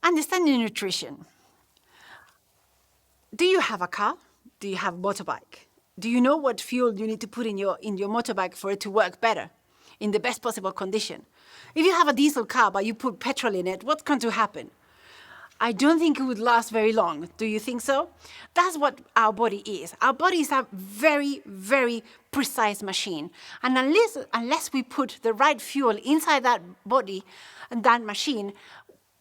Understanding nutrition. Do you have a car? Do you have a motorbike? Do you know what fuel you need to put in your motorbike for it to work better, in the best possible condition? If you have a diesel car but you put petrol in it, what's going to happen? I don't think it would last very long. Do you think so? That's what our body is. Our body is a very, very precise machine. And unless we put the right fuel inside that body and that machine,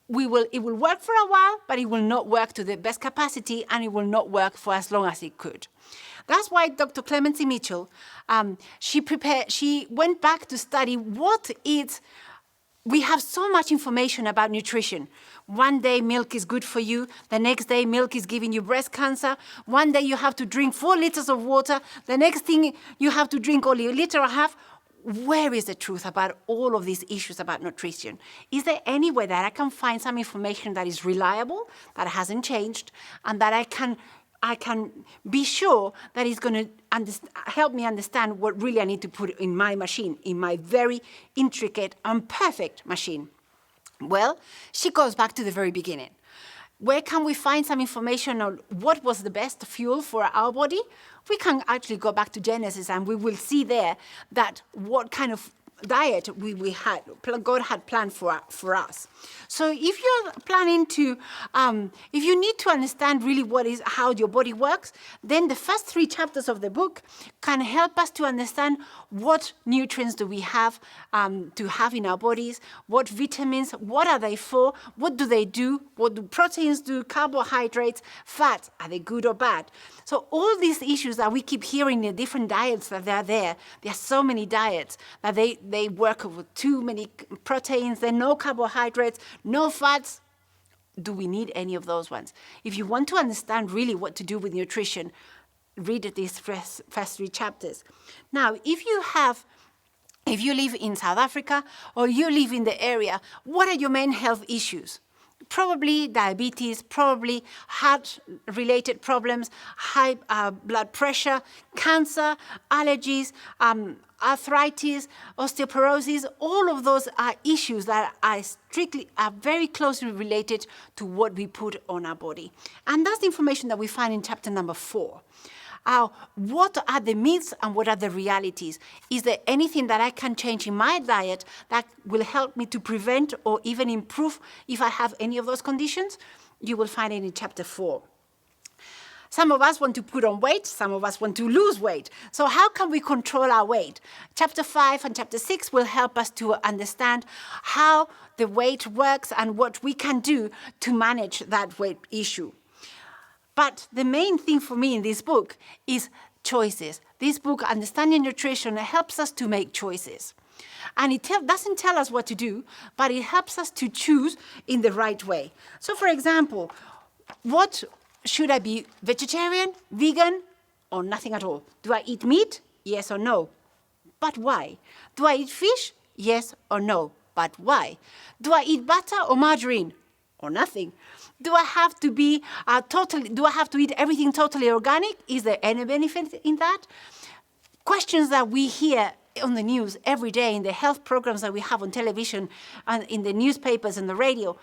it will work for a while, but it will not work to the best capacity, and it will not work for as long as it could. That's why Dr. Clemency Mitchell, she went back to study we have so much information about nutrition. One day milk is good for you, the next day milk is giving you breast cancer, one day you have to drink 4 liters of water, the next thing you have to drink only 1.5 liters. Where is the truth about all of these issues about nutrition? Is there any way that I can find some information that is reliable, that hasn't changed, and that I can be sure that it's going to help me understand what really I need to put in my machine, in my very intricate and perfect machine? Well, she goes back to the very beginning. Where can we find some information on what was the best fuel for our body? We can actually go back to Genesis, and we will see there that what kind of diet God had planned for us. So if you're planning to, if you need to understand really how your body works, then the first 3 chapters of the book can help us to understand what nutrients do we have to have in our bodies, what vitamins, what are they for, what do they do, what do proteins do, carbohydrates, fats, are they good or bad? So all these issues that we keep hearing in the different diets that are there are so many diets that they work with too many proteins, there are no carbohydrates, no fats. Do we need any of those ones? If you want to understand really what to do with nutrition, read these first 3 chapters. Now, if you live in South Africa or you live in the area, what are your main health issues? Probably diabetes, probably heart-related problems, high blood pressure, cancer, allergies, arthritis, osteoporosis. All of those are issues that are very closely related to what we put on our body. And that's the information that we find in chapter number 4. What are the myths and what are the realities? Is there anything that I can change in my diet that will help me to prevent or even improve if I have any of those conditions? You will find it in chapter 4. Some of us want to put on weight, some of us want to lose weight. So how can we control our weight? Chapter 5 and chapter 6 will help us to understand how the weight works and what we can do to manage that weight issue. But the main thing for me in this book is choices. This book, Understanding Nutrition, helps us to make choices. And it doesn't tell us what to do, but it helps us to choose in the right way. So for example, should I be vegetarian, vegan, or nothing at all? Do I eat meat? Yes or no? But why? Do I eat fish? Yes or no? But why? Do I eat butter or margarine? Or nothing? Do I have to eat everything totally organic? Is there any benefit in that? Questions that we hear on the news every day in the health programs that we have on television and in the newspapers and the radio.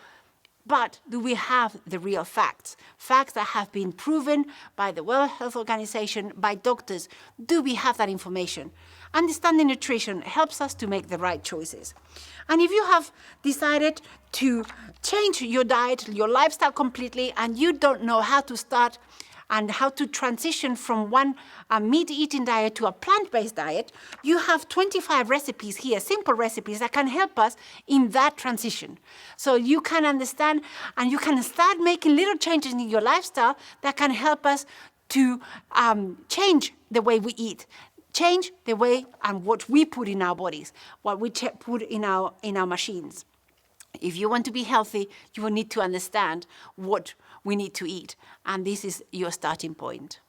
But do we have the real facts? Facts that have been proven by the World Health Organization, by doctors. Do we have that information? Understanding nutrition helps us to make the right choices. And if you have decided to change your diet, your lifestyle completely, and you don't know how to start and how to transition from one meat-eating diet to a plant-based diet, you have 25 recipes here, simple recipes that can help us in that transition. So you can understand and you can start making little changes in your lifestyle that can help us to change the way we eat, change the way and what we put in our bodies, what we put in our machines. If you want to be healthy, you will need to understand what we need to eat. And this is your starting point.